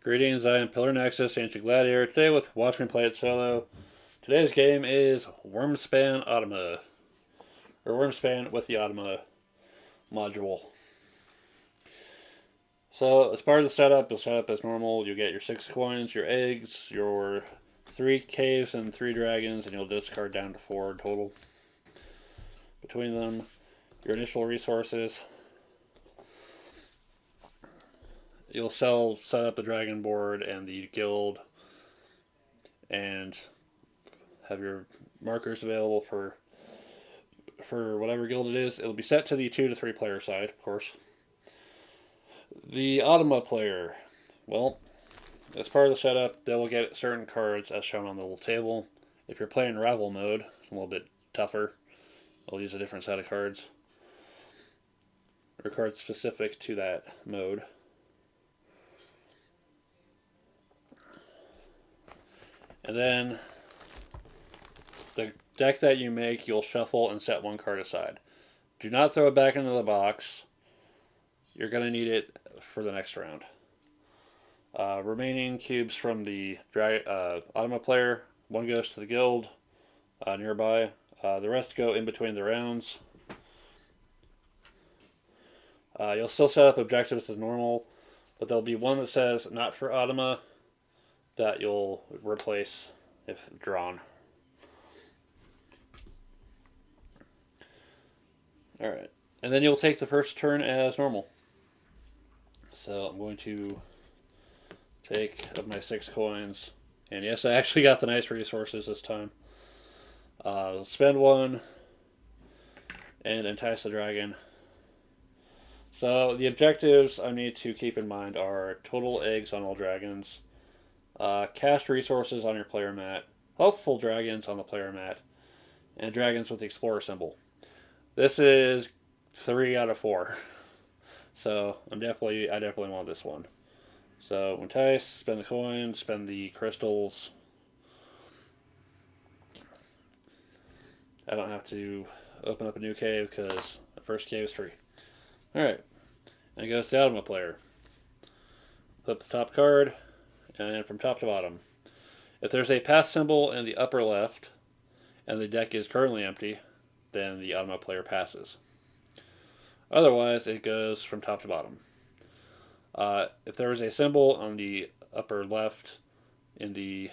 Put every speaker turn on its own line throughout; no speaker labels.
Greetings, I am Pillar Nexus, Ancient Gladiator, today with Watch Me Play It Solo. Today's game is Wyrmspan Automa, or Wyrmspan with the Automa module. So, as part of the setup, you'll set up as normal. You'll get your 6 coins, your eggs, your 3 caves and 3 dragons, and you'll discard down to 4 total. Between them, your initial resources. You'll set up the dragon board and the guild, and have your markers available for whatever guild it is. It'll be set to the 2 to 3 player side, of course. The Automa player, well, as part of the setup, they will get certain cards as shown on the little table. If you're playing Ravel Mode, it's a little bit tougher. They'll use a different set of cards, or cards specific to that mode. And then the deck that you make, you'll shuffle and set 1 card aside. Do not throw it back into the box. You're going to need it for the next round. Remaining cubes from the Automa player, 1 goes to the guild nearby. The rest go in between the rounds. You'll still set up objectives as normal, but there'll be one that says not for Automa that you'll replace if drawn. Alright, and then you'll take the first turn as normal. So I'm going to take of my 6 coins, and yes, I actually got the nice resources this time. Spend 1 and entice the dragon. So the objectives I need to keep in mind are total eggs on all dragons, cast resources on your player mat, helpful dragons on the player mat, and dragons with the explorer symbol. This is 3 out of 4. So I definitely want this one. So entice, spend the coins, spend the crystals. I don't have to open up a new cave because the first cave is free. Alright. And it goes to the Automa player. Flip the top card, and then from top to bottom. If there's a pass symbol in the upper left, and the deck is currently empty, then the Automa player passes. Otherwise, it goes from top to bottom. If there is a symbol on the upper left in the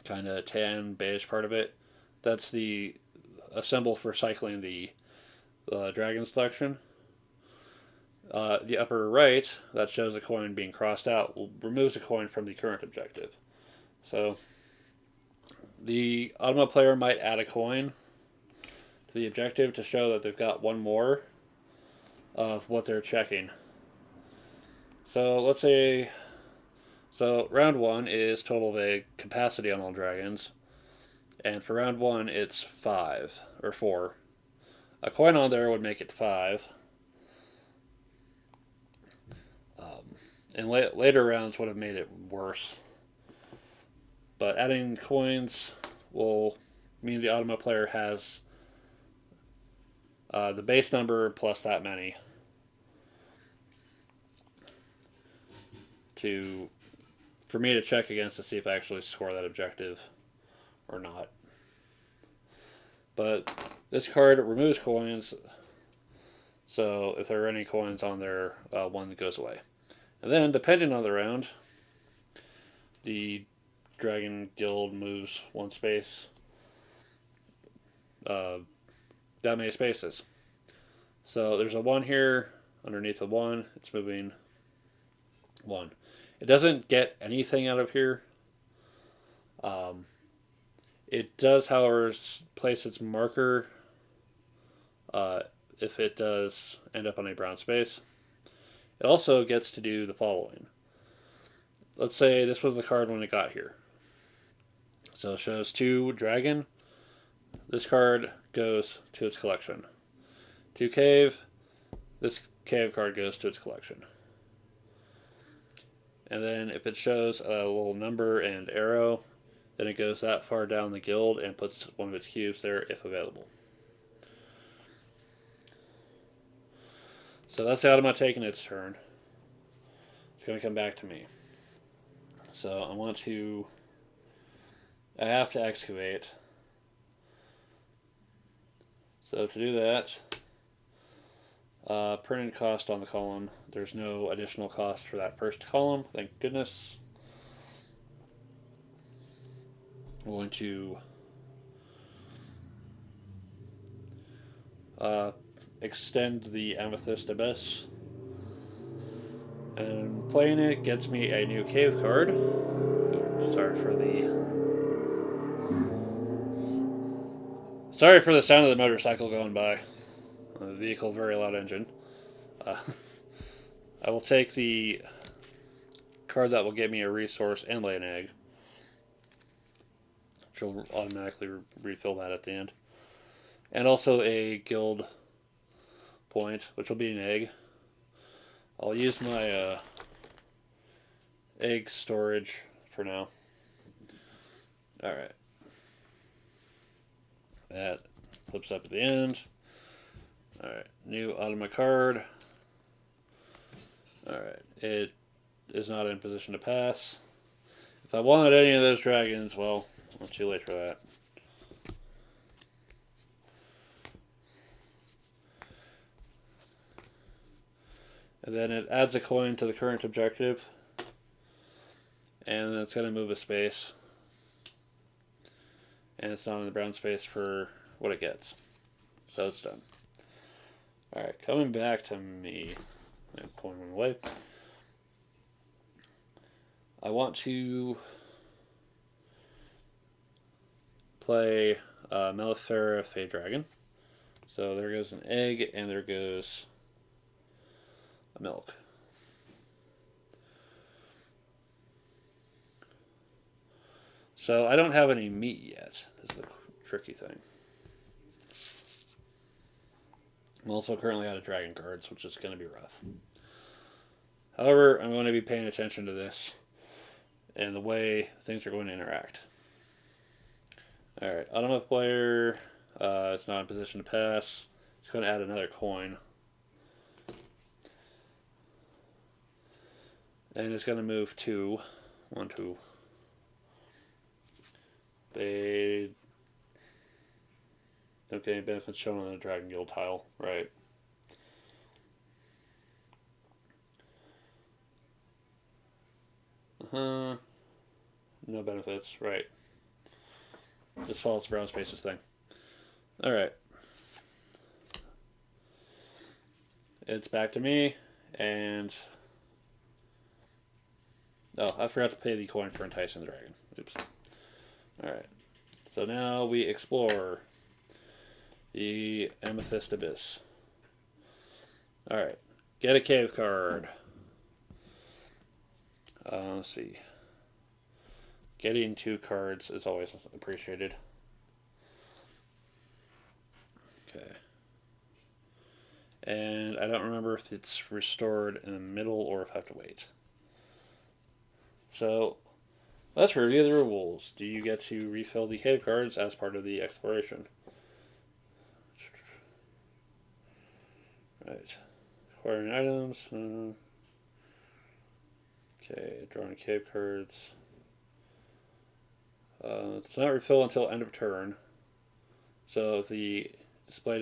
kind of tan beige part of it, that's a symbol for cycling the dragon selection. The upper right, that shows a coin being crossed out, removes a coin from the current objective. So the Automa player might add a coin to the objective to show that they've got 1 more of what they're checking. So let's say, round 1 is total of egg capacity on all dragons, and for round 1 it's 5 or 4. A coin on there would make it 5. And later rounds would have made it worse. But adding coins will mean the Automa player has the base number plus that many for me to check against to see if I actually score that objective or not. But this card removes coins, so if there are any coins on there, 1 goes away. And then, depending on the round, the Dragon Guild moves 1 space. That many spaces. So there's a 1 here. Underneath the 1, it's moving 1. It doesn't get anything out of here. It does, however, place its marker if it does end up on a brown space. It also gets to do the following. Let's say this was the card when it got here. So it shows 2 dragon. This card goes to its collection. 2 cave. This cave card goes to its collection. And then if it shows a little number and arrow, then it goes that far down the guild and puts 1 of its cubes there if available. So that's the Automa taking its turn. It's going to come back to me. So I have to excavate. So to do that, printed cost on the column. There's no additional cost for that first column, thank goodness. I'm going to extend the Amethyst Abyss. And playing it gets me a new cave card. Sorry for the sound of the motorcycle going by. The vehicle, very loud engine. I will take the card that will get me a resource and lay an egg, which will automatically refill that at the end. And also a guild point, which will be an egg. I'll use my egg storage for now. Alright. That flips up at the end. Alright, new Automa card. Alright, it is not in position to pass. If I wanted any of those dragons, well, it's too late for that. And then it adds a coin to the current objective. And then it's going to move a space. And it's not in the brown space for what it gets. So it's done. Alright, coming back to me. I'm pulling one away. I want to play Mellifera Fey Dragon. So there goes an egg, and there goes a milk. So I don't have any meat yet, is the tricky thing. I'm also currently out of dragon cards, which is going to be rough. However, I'm going to be paying attention to this and the way things are going to interact. Alright, Automa player is not in position to pass. It's going to add another coin. And it's going to move 2. 1, 2. They don't get any benefits shown on the Dragon Guild tile, right? No benefits, right. Just follows the brown spaces thing. Alright. It's back to me, and oh, I forgot to pay the coin for enticing the dragon. Oops. Alright, so now we explore the Amethyst Abyss. Alright, get a cave card. Let's see. Getting 2 cards is always appreciated. Okay. And I don't remember if it's restored in the middle or if I have to wait. So, let's review the rules. Do you get to refill the cave cards as part of the exploration? Right. Acquiring items. Okay, drawing cave cards. It's not refill until end of turn. So if the display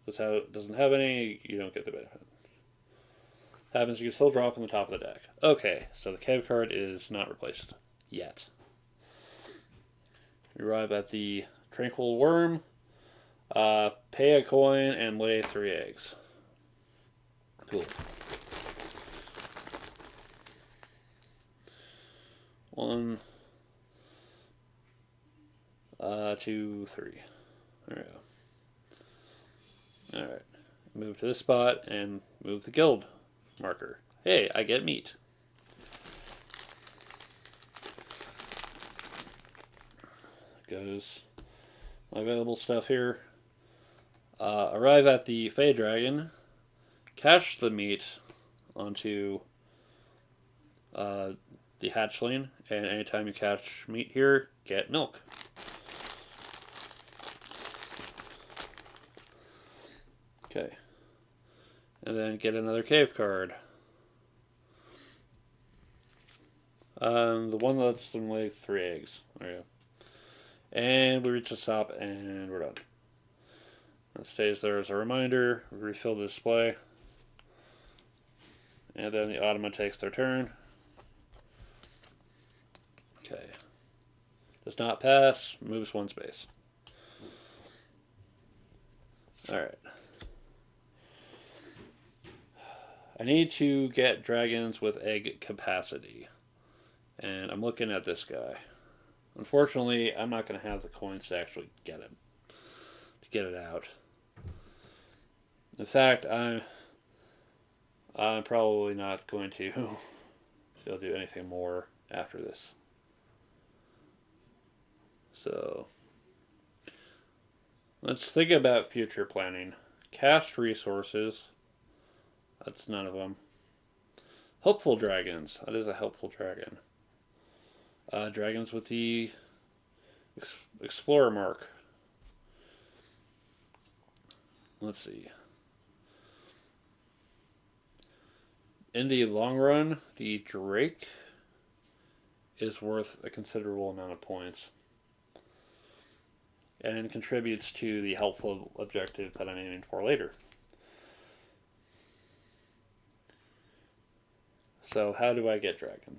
doesn't have any, you don't get the benefit. Happens, you can still drop in the top of the deck. Okay, so the cave card is not replaced yet. You arrive at the Tranquil Worm, pay a coin, and lay 3 eggs. Cool. 1, 2, 3. There we go. Alright. Move to this spot and move the guild marker. Hey, I get meat. Goes my available stuff here. Arrive at the Fey Dragon. Cache the meat onto the hatchling, and anytime you catch meat here, get milk. Okay. And then get another cave card. The one that's them like 3 eggs. There you go. And we reach the top and we're done. It stays there as a reminder. We refill the display. And then the Automa takes their turn. Okay. Does not pass. Moves 1 space. Alright. I need to get dragons with egg capacity. And I'm looking at this guy. Unfortunately, I'm not going to have the coins to actually get him. To get it out. In fact, I'm probably not going to be able to do anything more after this. So, let's think about future planning. Cached resources. That's none of them. Helpful dragons. That is a helpful dragon. Dragons with the Explorer mark. Let's see. In the long run, the Drake is worth a considerable amount of points. And it contributes to the helpful objective that I'm aiming for later. So how do I get dragon?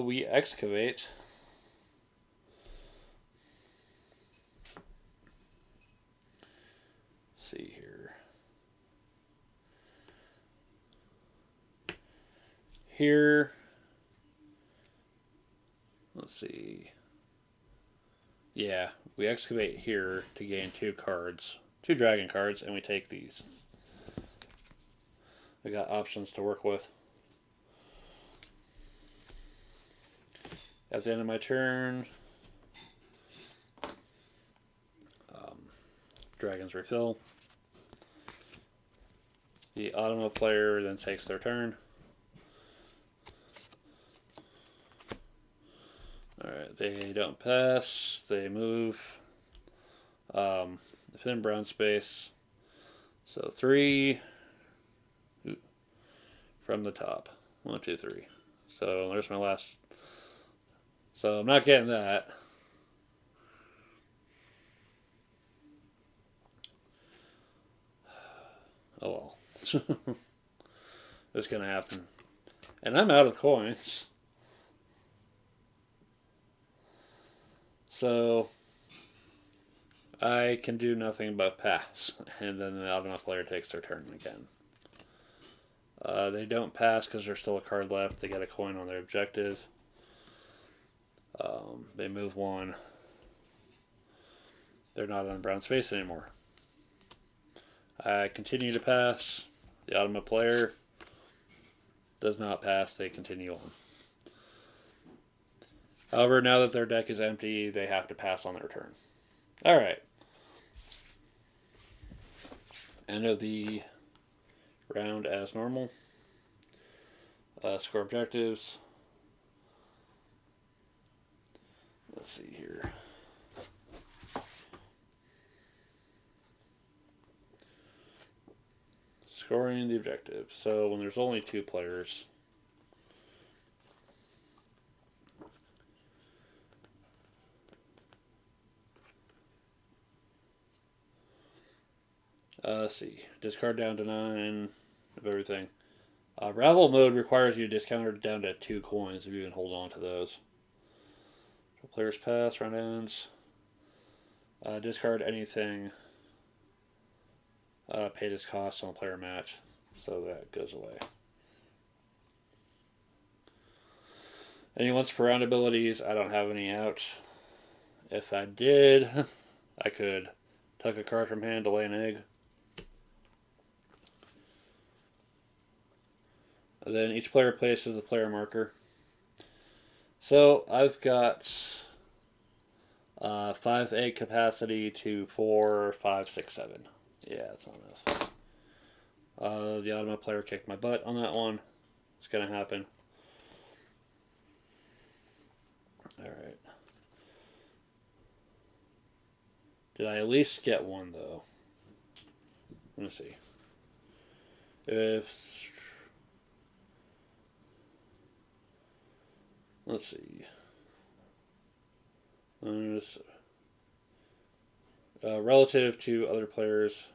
We excavate. Let's see here. Here. Let's see. Yeah, we excavate here to gain 2 cards. 2 dragon cards, and we take these. We got options to work with. At the end of my turn, dragons refill. The Automa player then takes their turn. Alright, they don't pass. They move. Within brown space. So 3 from the top. 1, 2, 3. So there's my last. So I'm not getting that. Oh well. It's gonna happen. And I'm out of coins. So I can do nothing but pass. And then the Automa player takes their turn again. They don't pass because there's still a card left. They get a coin on their objective. They move 1. They're not on brown space anymore. I continue to pass. The Automa player does not pass. They continue on. However, now that their deck is empty, they have to pass on their turn. Alright. End of the round as normal. Score objectives. Let's see here. Scoring the objective. So when there's only 2 players, let's see. Discard down to 9 of everything. Ravel Mode requires you to discount it down to 2 coins if you can hold on to those. So players pass, round ends. Discard anything paid as costs on a player match. So that goes away. Any once per round abilities, I don't have any out. If I did, I could tuck a card from hand to lay an egg. And then each player places the player marker. So I've got 5 egg capacity to 4, 5, 6, 7. Yeah, that's not enough. The Automa player kicked my butt on that one. It's going to happen. Alright. Did I at least get 1, though? Let me see. If let's see. Relative to other players,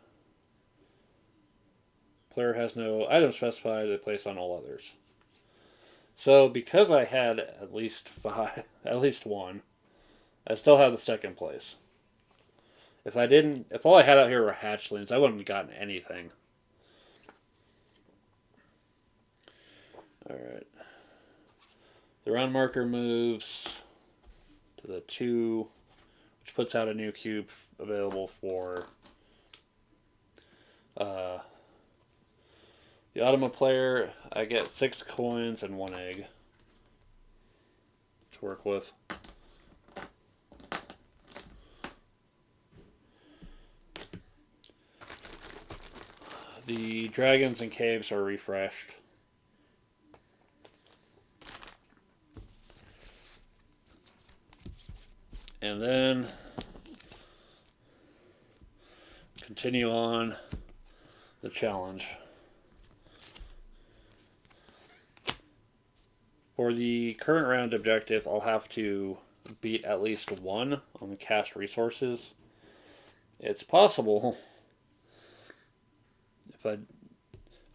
player has no item specified to place on all others. So because I had at least one, I still have the second place. If all I had out here were hatchlings, I wouldn't have gotten anything. Alright. The round marker moves to the 2, which puts out a new cube available for the Automa player. I get 6 coins and 1 egg to work with. The dragons and caves are refreshed. And then continue on the challenge. For the current round objective, I'll have to beat at least 1 on the cast resources. It's possible if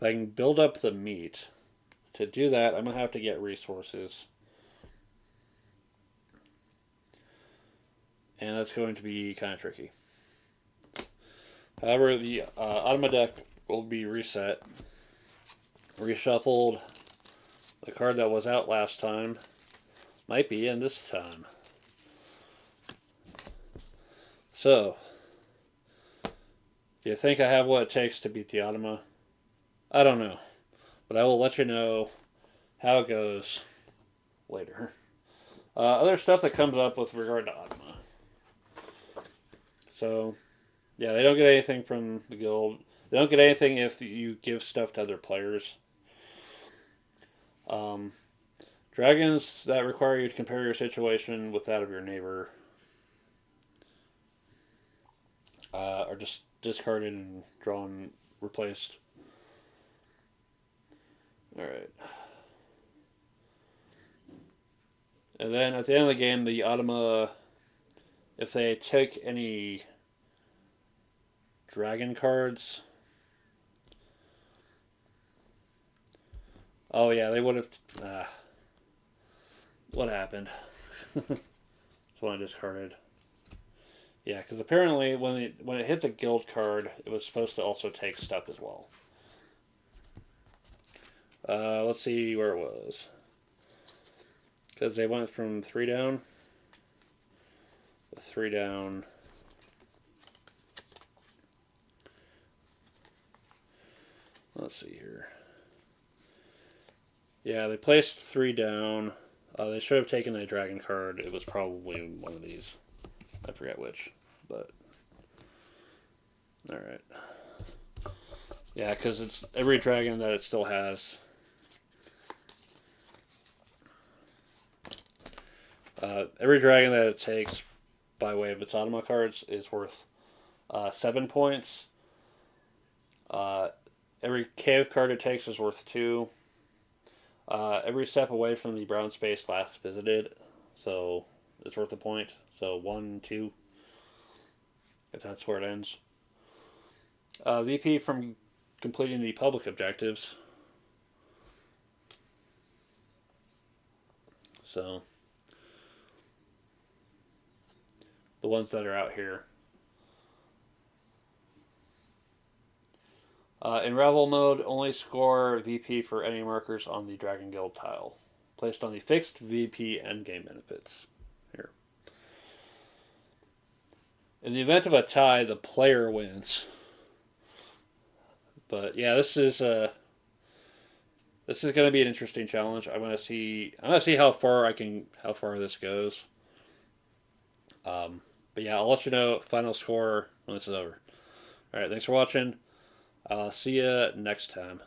I can build up the meat. To do that, I'm going to have to get resources. And that's going to be kind of tricky. However, the Automa deck will be reset, reshuffled. The card that was out last time might be in this time. So, do you think I have what it takes to beat the Automa? I don't know, but I will let you know how it goes later. Other stuff that comes up with regard to Automa. So, yeah, they don't get anything from the guild. They don't get anything if you give stuff to other players. Dragons that require you to compare your situation with that of your neighbor are just discarded and drawn, replaced. Alright. And then at the end of the game, the Automa, if they take any dragon cards. Oh yeah, they would have. What happened? That's one I discarded. Yeah, because apparently when it hit the guild card, it was supposed to also take stuff as well. Let's see where it was. Because they went from 3 down. 3 down. Let's see here. Yeah, they placed 3 down. They should have taken a dragon card. It was probably one of these. I forget which, but all right. Yeah, because it's every dragon that it still has. Every dragon that it takes by way of its Automa cards is worth 7 points. Every cave card it takes is worth 2. Every step away from the brown space last visited, so it's worth a point. So 1, 2, if that's where it ends. VP from completing the public objectives. So the ones that are out here. In Ravel Mode, only score VP for any markers on the Dragon Guild tile, placed on the fixed VP endgame benefits. Here. In the event of a tie, the player wins. But yeah, this is going to be an interesting challenge. I'm gonna see how far this goes. But yeah, I'll let you know final score when this is over. All right, thanks for watching. I'll see you next time.